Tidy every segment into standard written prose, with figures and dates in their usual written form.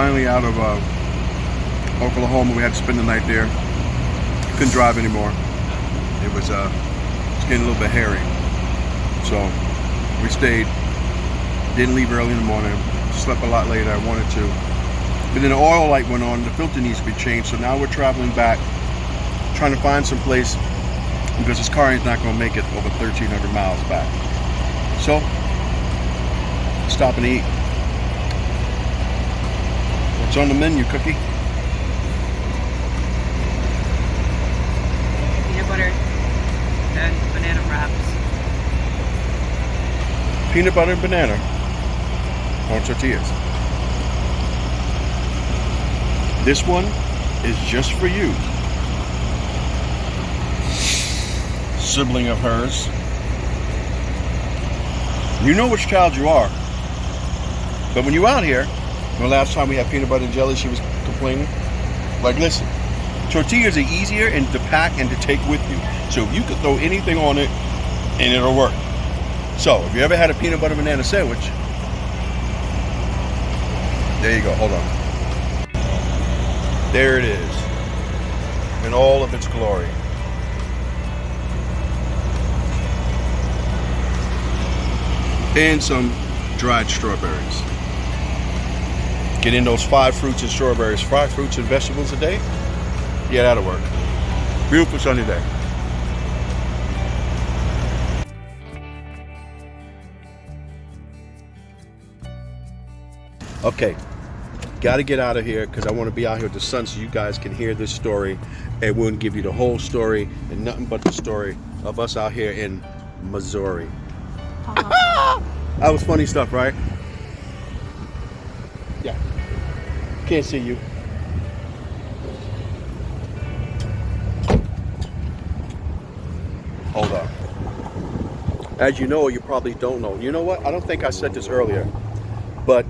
finally out of Oklahoma. We had to spend the night there. Couldn't drive anymore. It was getting a little bit hairy. So we stayed. Didn't leave early in the morning. Slept a lot later. I wanted to. But then the oil light went on. The filter needs to be changed. So now we're traveling back, trying to find some place because this car is not going to make it over 1,300 miles back. So stop and eat. What's on the menu, Cookie? Peanut butter and banana wraps. Peanut butter and banana on tortillas. This one is just for you. Sibling of hers. You know which child you are. But when you're out here, the last time we had peanut butter and jelly, she was complaining. Like, listen, tortillas are easier and to pack and to take with you. So you could throw anything on it and it'll work. So if you ever had a peanut butter banana sandwich, there you go, hold on. There it is, in all of its glory. And some dried strawberries. Get in those 5 fruits and strawberries, 5 fruits and vegetables a day. Yeah, that'll work. Beautiful sunny day. Okay, got to get out of here because I want to be out here with the sun so you guys can hear this story, and we'll give you the whole story and nothing but the story of us out here in Missouri. That was funny stuff, right? Yeah. Can't see you. Hold on. As you know, or you probably don't know. You know what? I don't think I said this earlier, but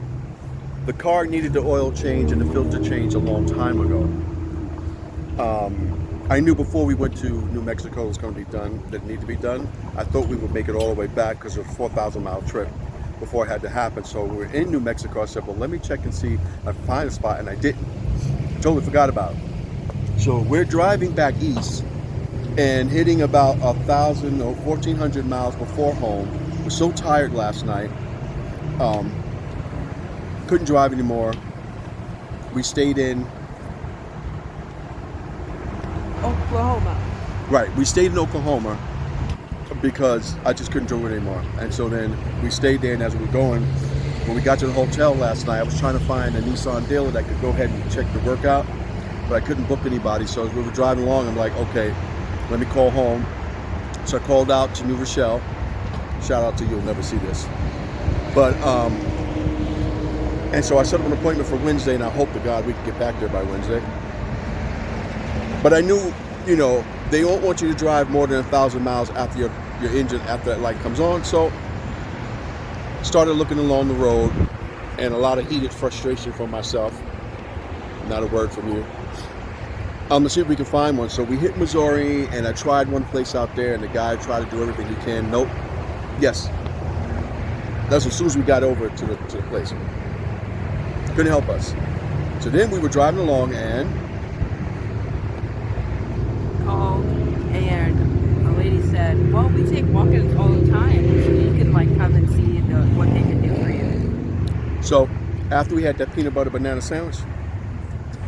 the car needed the oil change and the filter change a long time ago. I knew before we went to New Mexico it was going to be done, that it needed to be done. I thought we would make it all the way back because it was a 4,000 mile trip before it had to happen. So we were in New Mexico. I said, well, let me check and see if I find a spot, and I didn't. Totally forgot about it. So we're driving back east and hitting about 1,000 or 1,400 miles before home. We're so tired last night. Couldn't drive anymore. We stayed in Oklahoma. Right, we stayed in Oklahoma because I just couldn't drive it anymore. And so then we stayed there, and as we were going, when we got to the hotel last night, I was trying to find a Nissan dealer that could go ahead and check the workout, but I couldn't book anybody. So as we were driving along, I'm like, okay, let me call home. So I called out to New Rochelle. Shout out to you, you'll never see this. But, and so I set up an appointment for Wednesday, and I hope to God we can get back there by Wednesday. But I knew, you know, they don't want you to drive more than 1,000 miles after your engine, after that light comes on. So started looking along the road, and a lot of heated frustration from myself. Not a word from you. I'm gonna see if we can find one. So we hit Missouri, and I tried one place out there, and the guy tried to do everything he can. Nope. Yes. That's as soon as we got over to the place. Couldn't help us. So then we were driving along, and Called, and a lady said, well, we take walk-ins all the time, so you can like come and see what they can do for you. So after we had that peanut butter banana sandwich,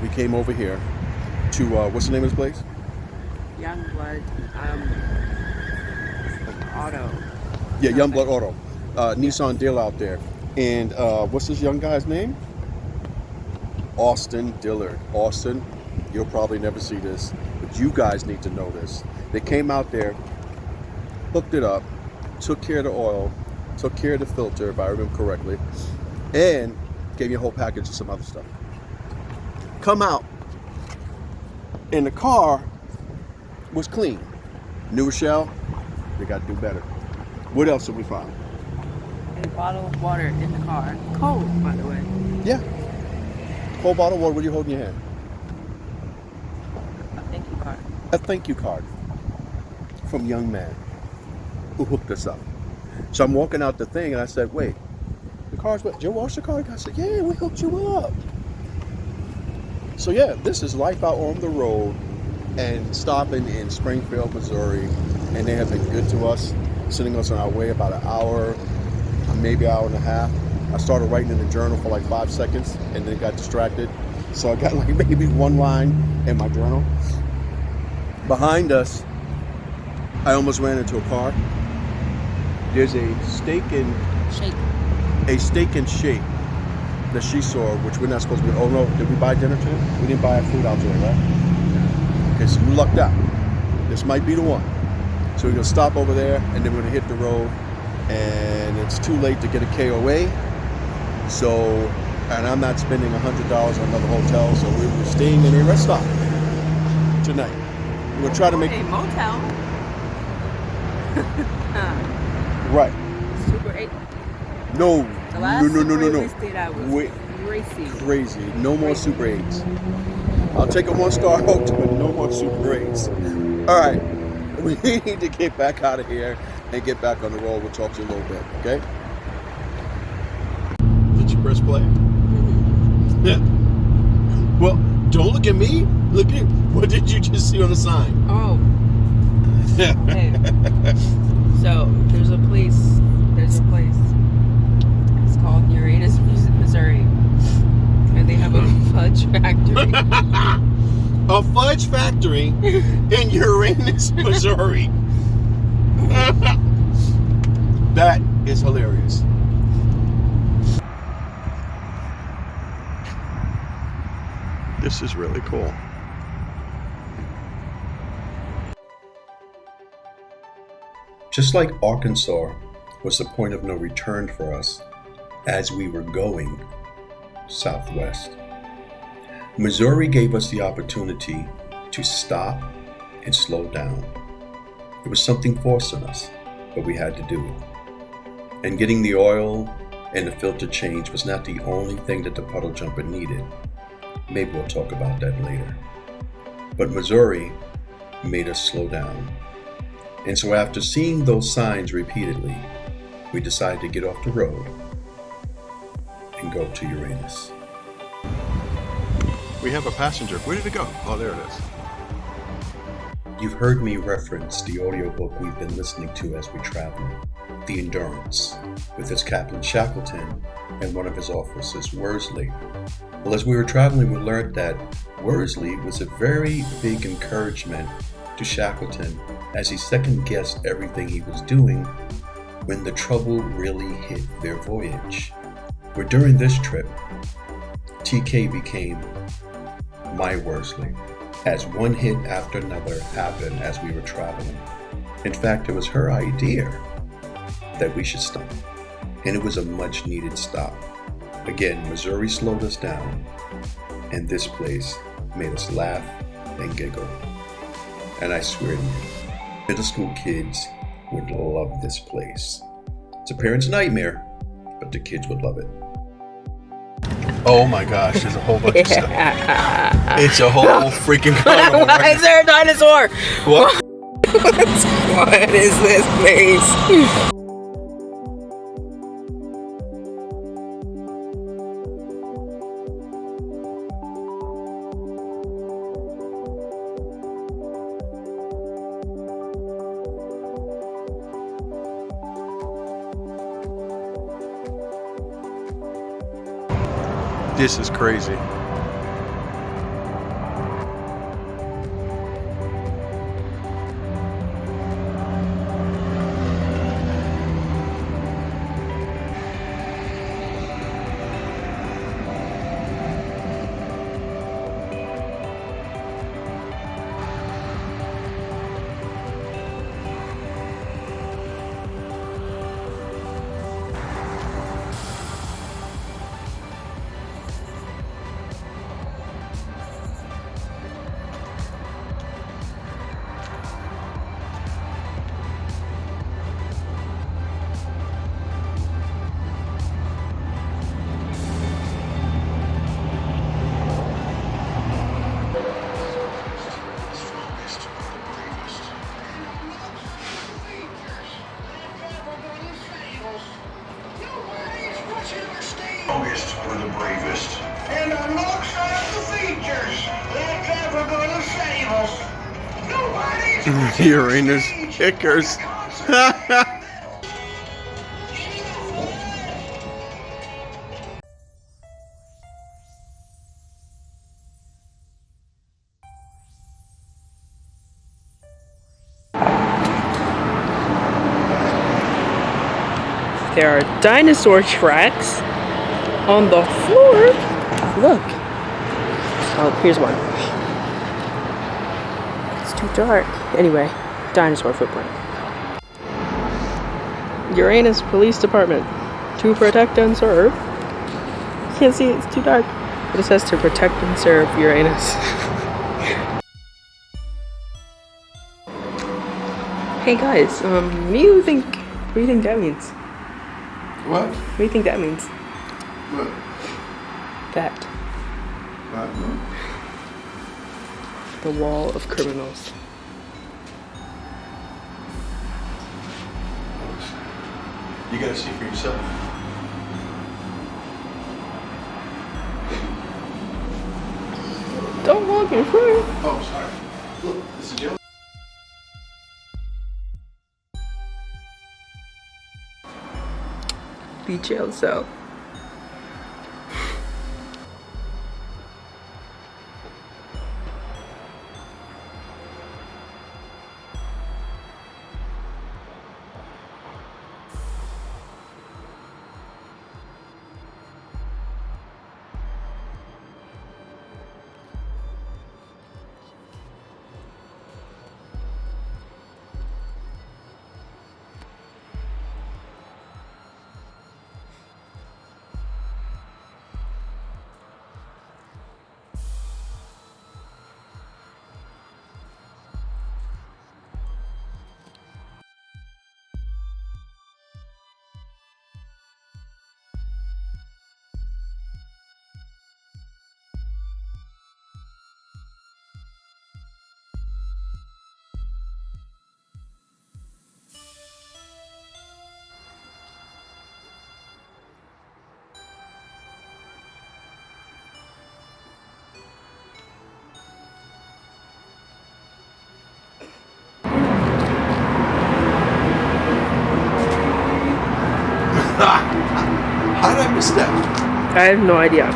we came over here to what's the name of this place? Youngblood Auto. Yeah, Youngblood Auto. Nissan deal out there. And what's this young guy's name? Austin Dillard. Austin, you'll probably never see this, but you guys need to know this. They came out there, hooked it up, took care of the oil, took care of the filter, if I remember correctly, and gave me a whole package of some other stuff. Come out, and the car was clean. New Rochelle, they got to do better. What else did we find? A bottle of water in the car. Cold, by the way. Yeah. Whole bottle of water. What are you holding in your hand? A thank you card. A thank you card from a young man who hooked us up. So I'm walking out the thing, and I said, wait, the car's wet. Did you wash the car? I said, yeah, we hooked you up. So yeah, this is life out on the road, and stopping in Springfield, Missouri, and they have been good to us, sending us on our way about an hour, maybe an hour and a half. I started writing in the journal for like 5 seconds and then got distracted. So I got like maybe one line in my journal. Behind us, I almost ran into a car. There's a steak and shake that she saw, which we're not supposed to be. Oh no, did we buy dinner too? We didn't buy our food out there, right? Okay, so you lucked out. This might be the one. So we're gonna stop over there and then we're gonna hit the road. And it's too late to get a KOA. So, and I'm not spending $100 on another hotel, so we're staying in a rest stop tonight. We're gonna try to make a motel. Right. Super 8. No. The last No. we stayed at was Crazy. No more Super 8s. I'll take a 1-star hotel, but no more Super 8s. All right. We need to get back out of here and get back on the road. We'll talk to you a little bit, okay? Did you press play? Mm-hmm. Yeah. Well, don't look at me. Look at what did you just see on the sign? Oh. Hey. So there's a place. It's called Uranus, Missouri, and they have a fudge factory. A fudge factory in Uranus, Missouri. That is hilarious. This is really cool. Just like Arkansas was the point of no return for us as we were going southwest, Missouri gave us the opportunity to stop and slow down. It was something forcing us, but we had to do it. And getting the oil and the filter change was not the only thing that the puddle jumper needed. Maybe we'll talk about that later. But Missouri made us slow down. And so after seeing those signs repeatedly, we decided to get off the road and go to Uranus. We have a passenger. Where did it go? Oh, there it is. You've heard me reference the audiobook we've been listening to as we travel, The Endurance, with its Captain Shackleton and one of his officers, Worsley. Well, as we were traveling, we learned that Worsley was a very big encouragement to Shackleton as he second-guessed everything he was doing when the trouble really hit their voyage. But during this trip, TK became my Worsley, as one hit after another happened as we were traveling. In fact, it was her idea that we should stop, and it was a much-needed stop. Again, Missouri slowed us down, and this place made us laugh and giggle. And I swear to you, middle school kids would love this place. It's a parent's nightmare, but the kids would love it. Oh my gosh, there's a whole bunch of stuff. It's a whole freaking carnival. Why is there a dinosaur? What? What is this place? This is crazy. Strongest for the bravest. And alongside the features. Uranus kickers. There are dinosaur tracks on the floor. Look. Oh, here's one. It's too dark. Anyway, dinosaur footprint. Uranus Police Department. To protect and serve. Can't see it, it's too dark. But it says to protect and serve Uranus. Hey guys, what do you think that means? What? What do you think that means? What? That. No. The wall of criminals. You gotta see for yourself. Don't walk in front. Oh, sorry. Look, this is jail. Be jail cell. How did I miss that? I have no idea.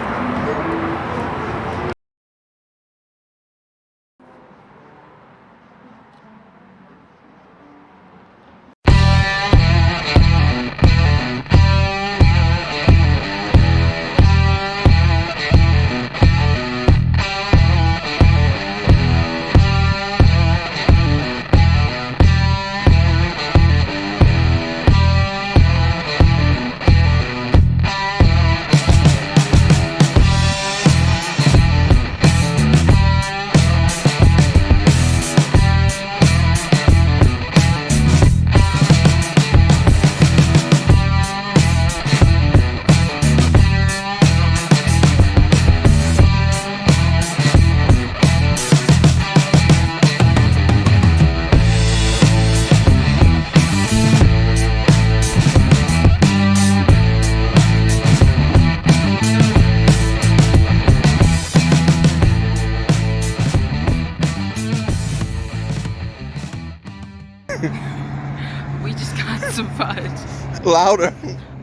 We just got some fudge. Louder.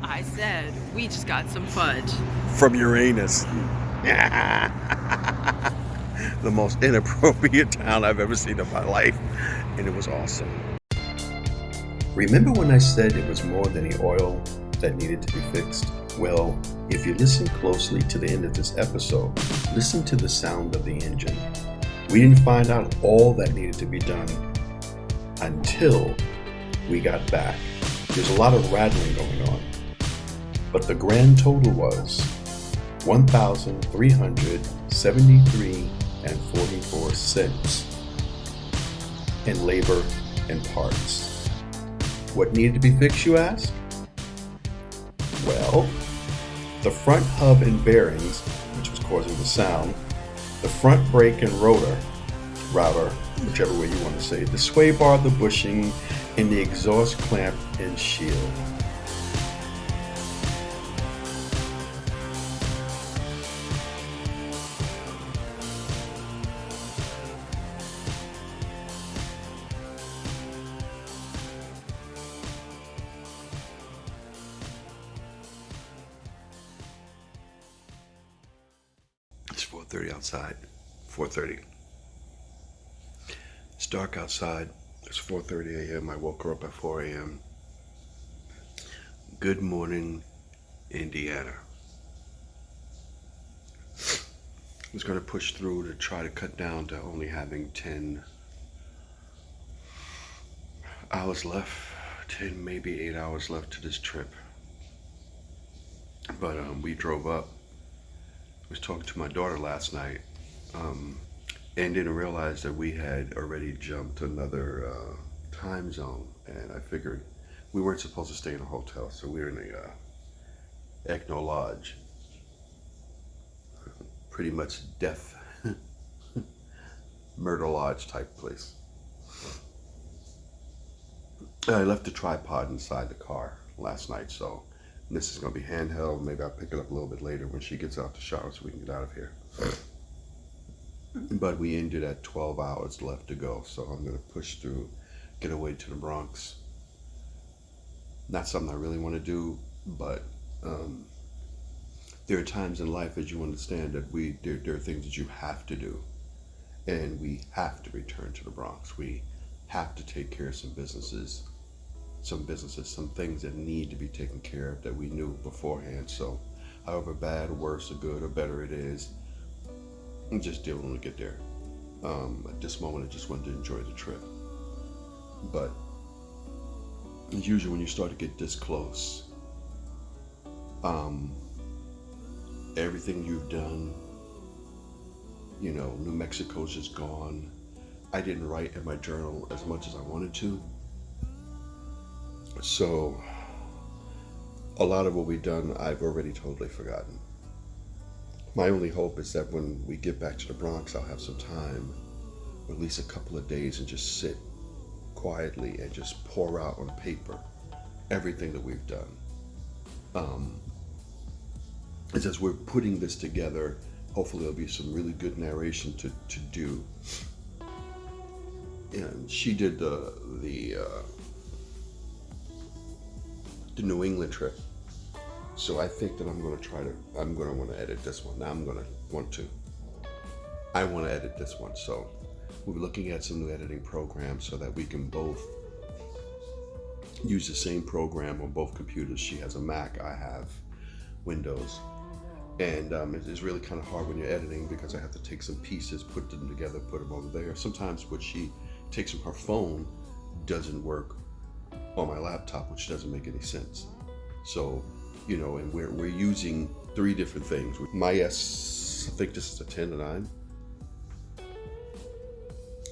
I said, we just got some fudge. From Uranus. The most inappropriate town I've ever seen in my life. And it was awesome. Remember when I said it was more than the oil that needed to be fixed? Well, if you listen closely to the end of this episode, listen to the sound of the engine. We didn't find out all that needed to be done until we got back. There's a lot of rattling going on, but the grand total was 1,373 and 44 cents in labor and parts. What needed to be fixed, you ask? Well, the front hub and bearings, which was causing the sound, the front brake and router, whichever way you want to say it, the sway bar, the bushing, and the exhaust clamp and shield. 5:30 outside. 4:30. It's dark outside. It's 4:30 a.m. I woke her up at 4 a.m. Good morning, Indiana. I was going to push through to try to cut down to only having 10 hours left, 10, maybe 8 hours left to this trip. But we drove up. I was talking to my daughter last night and didn't realize that we had already jumped another time zone. And I figured we weren't supposed to stay in a hotel, so we were in a Ecno Lodge. Pretty much death, murder lodge type place. I left the tripod inside the car last night, so this is going to be handheld. Maybe I'll pick it up a little bit later when she gets out the shower so we can get out of here. But we ended at 12 hours left to go, so I'm going to push through, get away to the Bronx. Not something I really want to do, but there are times in life, as you understand, that there are things that you have to do, and we have to return to the Bronx. We have to take care of some businesses, some things that need to be taken care of that we knew beforehand. So however bad, worse, or good, or better it is, I'm just dealing to get there. At this moment, I just wanted to enjoy the trip. But as usual, when you start to get this close, everything you've done, New Mexico's just gone. I didn't write in my journal as much as I wanted to. So a lot of what we've done, I've already totally forgotten. My only hope is that when we get back to the Bronx, I'll have some time, or at least a couple of days, and just sit quietly and just pour out on paper everything that we've done. As we're putting this together, hopefully there'll be some really good narration to do. And she did the New England trip, so I think that I'm going to want to edit this one. Now I want to edit this one, so we're looking at some new editing programs so that we can both use the same program on both computers. She has a Mac, I have Windows. And it's really kind of hard when you're editing because I have to take some pieces, put them together, put them over there. Sometimes what she takes from her phone doesn't work on my laptop, which doesn't make any sense. So, and we're using 3 different things. My I think this is a 10 to 9.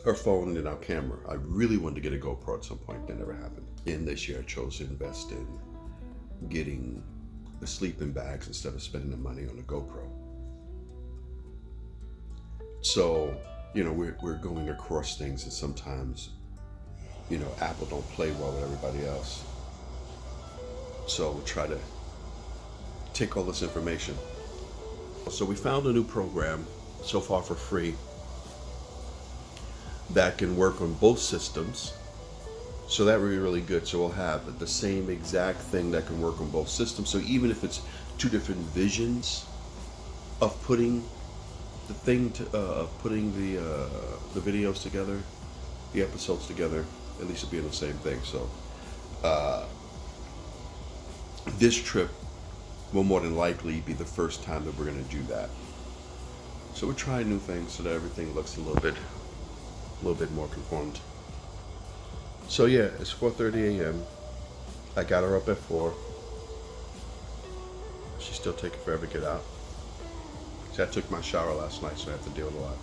Her phone and our camera. I really wanted to get a GoPro at some point. That never happened. And this year I chose to invest in getting the sleeping bags instead of spending the money on the GoPro. So, we're going across things, and sometimes, Apple don't play well with everybody else. So we'll try to take all this information. So we found a new program so far for free that can work on both systems. So that would be really good. So we'll have the same exact thing that can work on both systems. So even if it's 2 different visions of putting the videos together, the episodes together, at least it'll be in the same thing. So this trip will more than likely be the first time that we're going to do that. So we're trying new things so that everything looks a little bit more conformed. So yeah, it's 4:30 a.m. I got her up at 4. She's still taking forever to get out. See, I took my shower last night, so I have to deal with a lot.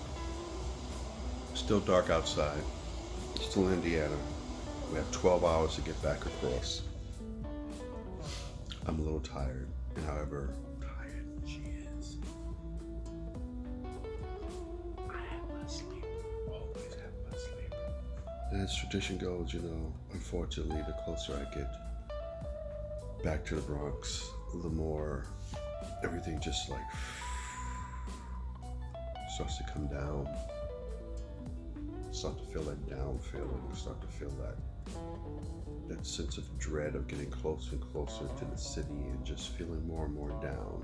Still dark outside. Still in Indiana. We have 12 hours to get back across. I'm a little tired, and however tired she is, I have my sleep. Always have my sleep. And as tradition goes, unfortunately, the closer I get back to the Bronx, the more everything just starts to come down. Start to feel that down feeling. Start to feel that sense of dread of getting closer and closer to the city and just feeling more and more down.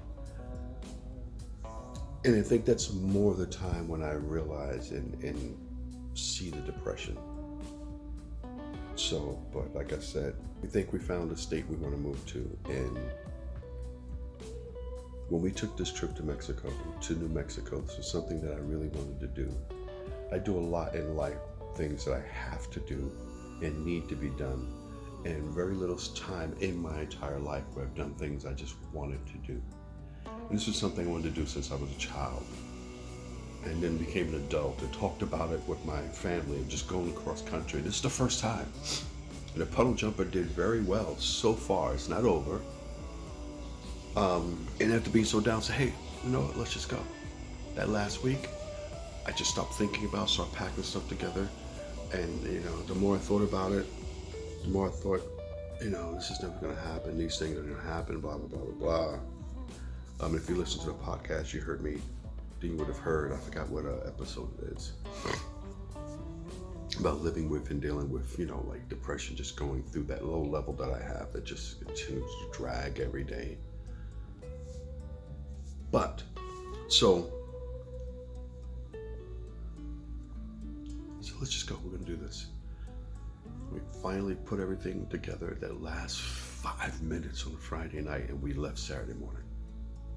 And I think that's more the time when I realize and see the depression. So, but like I said, we think we found a state we want to move to. And when we took this trip to Mexico, to New Mexico, this was something that I really wanted to do. I do a lot in life, things that I have to do and need to be done. And very little time in my entire life where I've done things I just wanted to do. And this was something I wanted to do since I was a child. And then became an adult and talked about it with my family and just going across country. This is the first time. And the puddle jumper did very well so far. It's not over. And after being so down, say, hey, you know what, let's just go. That last week, I just stopped thinking about, started packing stuff together. And, you know, the more I thought about it, the more I thought, you know, this is never gonna happen. These things are gonna happen, blah, blah, blah, blah, blah. If you listen to the podcast, you heard me, you would have heard, I forgot what episode it is, about living with and dealing with, you know, like depression, just going through that low level that I have that just continues to drag every day. But, so let's just go, we're gonna do this. We finally put everything together that last 5 minutes on a Friday night, and we left Saturday morning.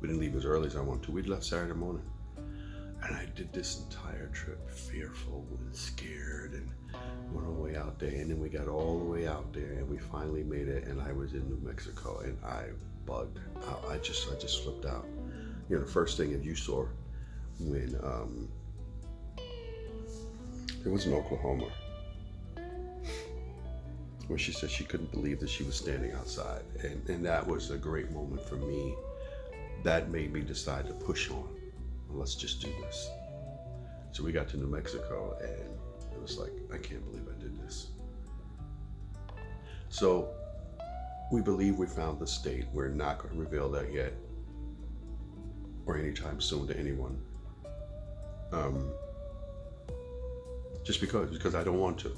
We didn't leave as early as I wanted to. We left Saturday morning. And I did this entire trip fearful and scared and went all the way out there. And then we got all the way out there and we finally made it. And I was in New Mexico and I bugged out. I just flipped out. You know, the first thing that you saw when it was in Oklahoma, where she said she couldn't believe that she was standing outside. And that was a great moment for me. That made me decide to push on. Let's just do this. So we got to New Mexico and it was like, I can't believe I did this. So we believe we found the state. We're not going to reveal that yet or anytime soon to anyone. Just because I don't want to.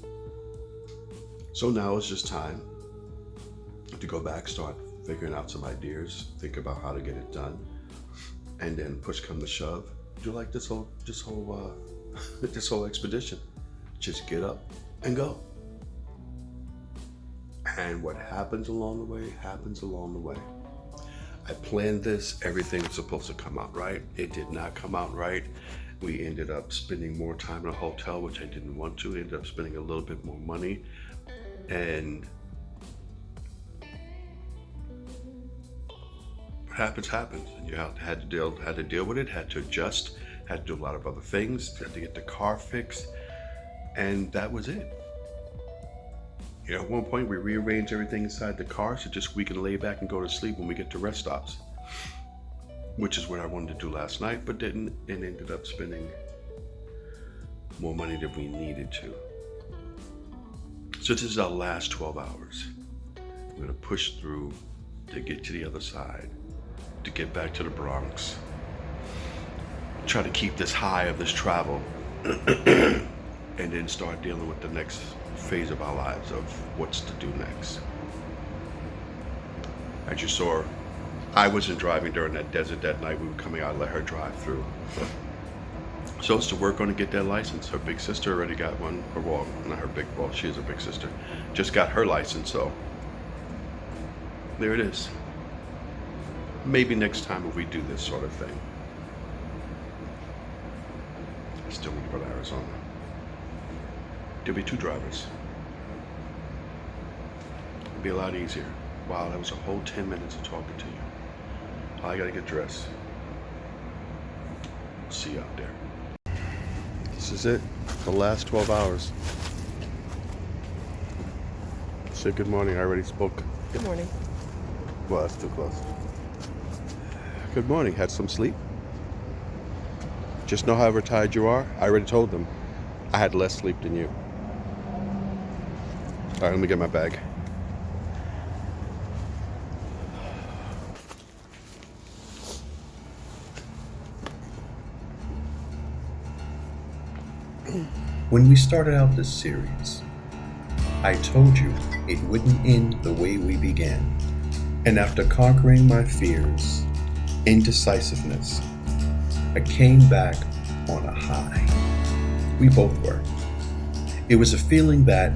So now it's just time to go back, start figuring out some ideas, think about how to get it done. And then push come to shove, do like this whole expedition. Just get up and go. And what happens along the way, happens along the way. I planned this, everything was supposed to come out right. It did not come out right. We ended up spending more time in a hotel, which I didn't want to. Ended up spending a little bit more money. And happens. And you had to deal with it, had to adjust, had to do a lot of other things, had to get the car fixed, and that was it. You know, at one point we rearranged everything inside the car so just we can lay back and go to sleep when we get to rest stops, which is what I wanted to do last night, but didn't, and ended up spending more money than we needed to. So this is our last 12 hours. We're gonna push through to get to the other side, to get back to the Bronx, try to keep this high of this travel, and then start dealing with the next phase of our lives of what's to do next. As you saw, I wasn't driving during that desert that night. We were coming out, let her drive through. So it's to work on to get that license. Her big sister already got one, or well, not her big, well, she is a big sister, just got her license, so there it is. Maybe next time if we do this sort of thing. I still want to go to Arizona. There'll be 2 drivers. It'll be a lot easier. Wow, that was a whole 10 minutes of talking to you. I gotta get dressed. See you out there. This is it. The last 12 hours. Say good morning. I already spoke. Good morning. Well, that's too close. Good morning. Had some sleep? Just know however tired you are. I already told them I had less sleep than you. All right, let me get my bag. When we started out this series, I told you it wouldn't end the way we began. And after conquering my fears, indecisiveness, I came back on a high. We both were. It was a feeling that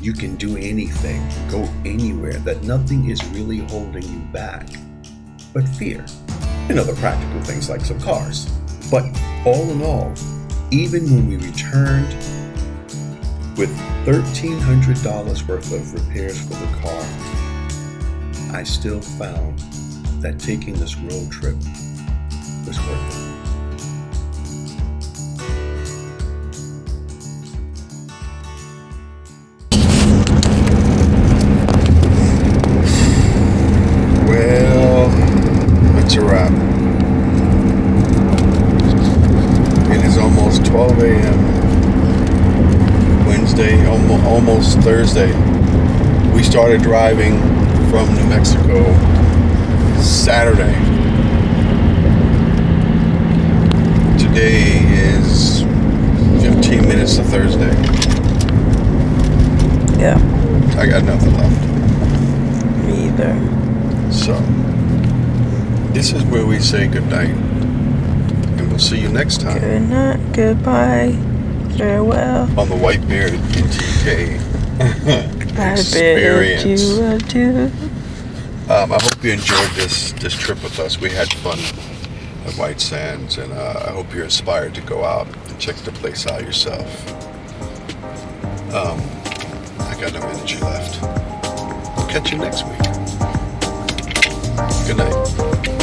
you can do anything, go anywhere, that nothing is really holding you back but fear and other practical things like some cars. But all in all, even when we returned with $1,300 worth of repairs for the car, I still found that taking this road trip was worth it. Well, it's a wrap. It is almost 12 a.m. Wednesday, almost Thursday. We started driving from New Mexico Saturday. Today is 15 minutes to Thursday. Yeah. I got nothing left. Me either. So, this is where we say goodnight. And we'll see you next time. Good night. Goodbye. Farewell. On the Whitebeard NTK I experience. bid you adieu. I hope you enjoyed this trip with us. We had fun at White Sands, and I hope you're inspired to go out and check the place out yourself. I got no energy left. We'll catch you next week. Good night.